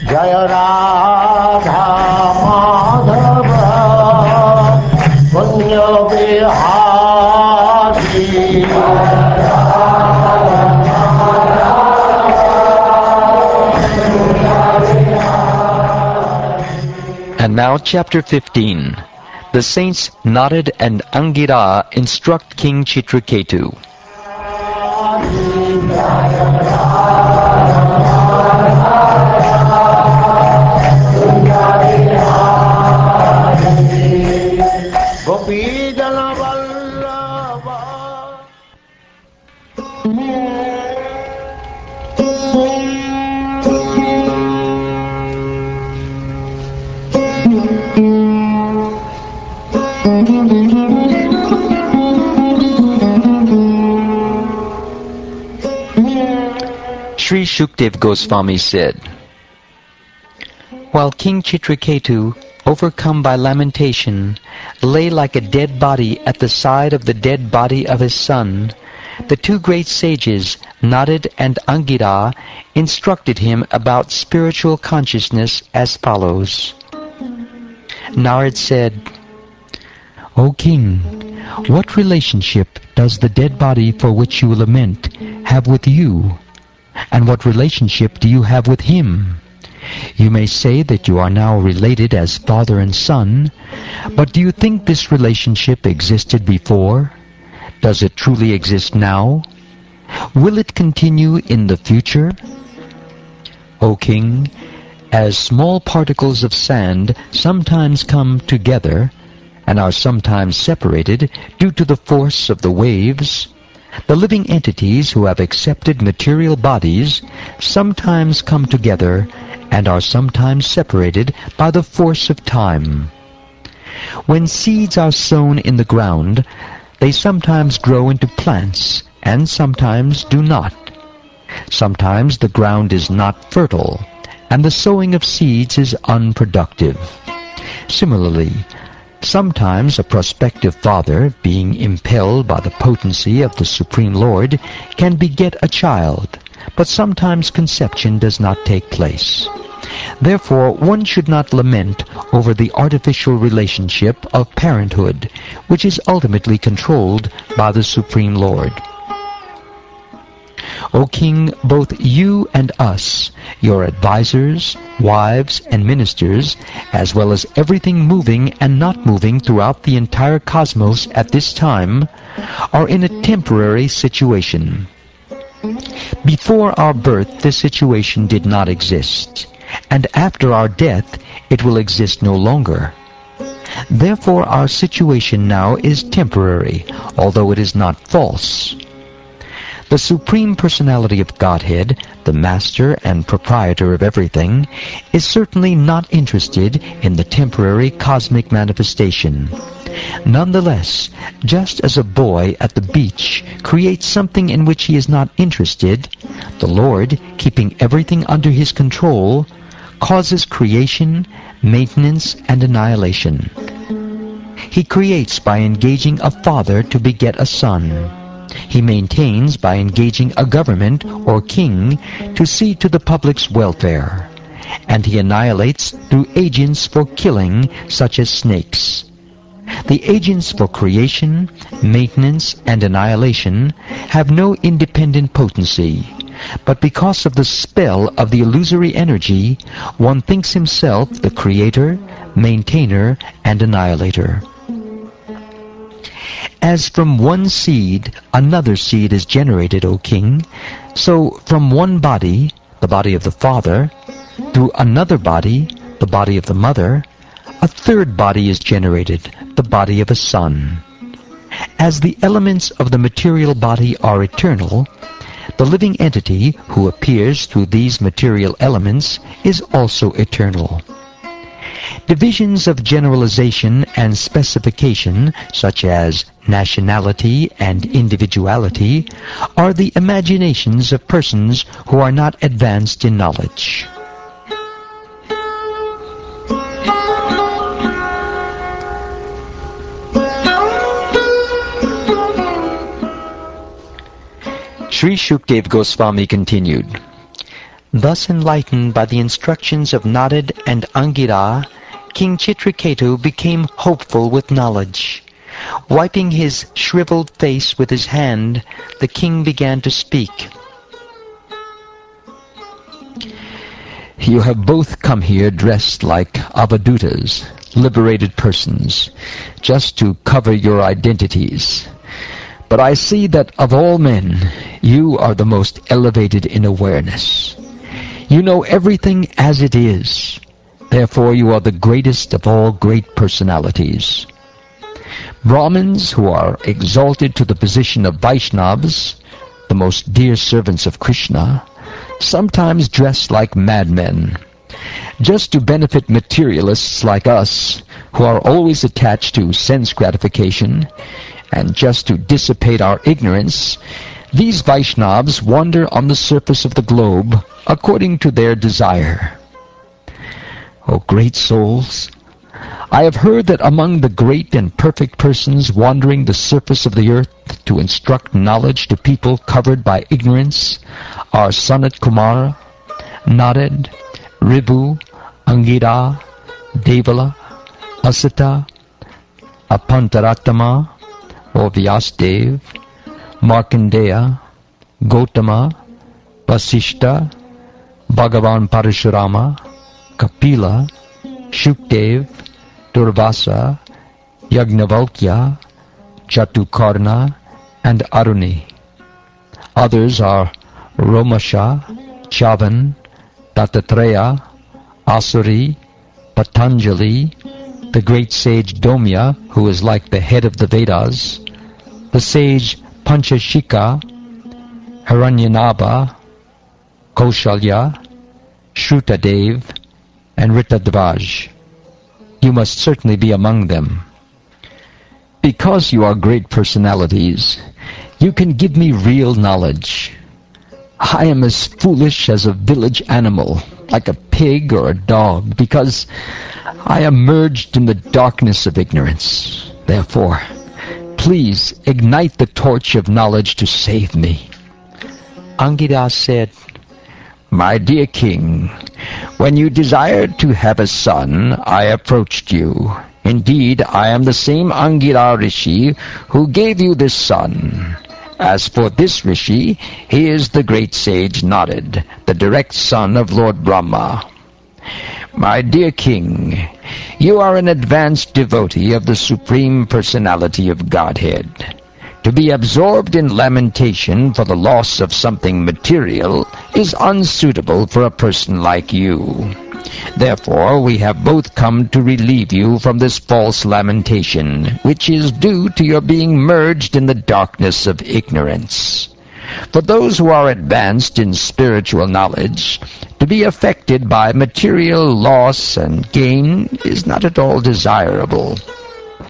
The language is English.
Jaya Radha Madhava Punya Vihari. And now chapter 15. The saints Narad and Angira instruct King Chitraketu. Sri Shukdev Goswami said, while King Chitraketu, overcome by lamentation, lay like a dead body at the side of the dead body of his son, the two great sages, Narad and Angira, instructed him about spiritual consciousness as follows. Narad said, O king, what relationship does the dead body for which you lament have with you? And what relationship do you have with him? You may say that you are now related as father and son, but do you think this relationship existed before? Does it truly exist now? Will it continue in the future? O king, as small particles of sand sometimes come together and are sometimes separated due to the force of the waves, the living entities who have accepted material bodies sometimes come together and are sometimes separated by the force of time. When seeds are sown in the ground, they sometimes grow into plants and sometimes do not. Sometimes the ground is not fertile, and the sowing of seeds is unproductive. Similarly, sometimes a prospective father, being impelled by the potency of the Supreme Lord, can beget a child, but sometimes conception does not take place. Therefore, one should not lament over the artificial relationship of parenthood, which is ultimately controlled by the Supreme Lord. O king, both you and us, your advisors, wives, and ministers, as well as everything moving and not moving throughout the entire cosmos at this time, are in a temporary situation. Before our birth, this situation did not exist, and after our death, it will exist no longer. Therefore, our situation now is temporary, although it is not false. The Supreme Personality of Godhead, the Master and Proprietor of everything, is certainly not interested in the temporary cosmic manifestation. Nonetheless, just as a boy at the beach creates something in which he is not interested, the Lord, keeping everything under his control, causes creation, maintenance, and annihilation. He creates by engaging a father to beget a son. He maintains by engaging a government or king to see to the public's welfare. And he annihilates through agents for killing, such as snakes. The agents for creation, maintenance, and annihilation have no independent potency, but because of the spell of the illusory energy, one thinks himself the creator, maintainer, and annihilator. As from one seed another seed is generated, O king, so from one body, the body of the father, through another body, the body of the mother, a third body is generated, the body of a son. As the elements of the material body are eternal, the living entity who appears through these material elements is also eternal. Divisions of generalization and specification, such as nationality and individuality, are the imaginations of persons who are not advanced in knowledge. Sri Shukdev Goswami continued, Thus enlightened by the instructions of Narad and Angira, King Chitraketu became hopeful with knowledge. Wiping his shriveled face with his hand, the king began to speak. You have both come here dressed like avadutas, liberated persons, just to cover your identities. But I see that of all men, you are the most elevated in awareness. You know everything as it is. Therefore you are the greatest of all great personalities. Brahmins who are exalted to the position of Vaishnavas, the most dear servants of Krishna, sometimes dress like madmen, just to benefit materialists like us, who are always attached to sense gratification, and just to dissipate our ignorance. These Vaishnavas wander on the surface of the globe according to their desire. O great souls, I have heard that among the great and perfect persons wandering the surface of the earth to instruct knowledge to people covered by ignorance are Sanat Kumara, Narad, Ribu, Angira, Devala, Asita, Apantaratama, or Vyasdev, Markandeya, Gotama, Vasishta, Bhagavan Parashurama, Kapila, Shukdev, Durvasa, Yagnavalkya, Chatukarna, and Aruni. Others are Romasha, Chavan, Dattatreya, Asuri, Patanjali, the great sage Domya, who is like the head of the Vedas, the sage Panchashika, Hiranyanaba, Kaushalya, Shrutadev, and Ritadvaj. You must certainly be among them. Because you are great personalities, you can give me real knowledge. I am as foolish as a village animal, like a pig or a dog, because I am merged in the darkness of ignorance. Therefore, please ignite the torch of knowledge to save me. Angira said, My dear king, when you desired to have a son, I approached you. Indeed, I am the same Angira Rishi who gave you this son. As for this Rishi, he is the great sage Narad, the direct son of Lord Brahma. My dear king, you are an advanced devotee of the Supreme Personality of Godhead. To be absorbed in lamentation for the loss of something material is unsuitable for a person like you. Therefore, we have both come to relieve you from this false lamentation, which is due to your being merged in the darkness of ignorance. For those who are advanced in spiritual knowledge, to be affected by material loss and gain is not at all desirable.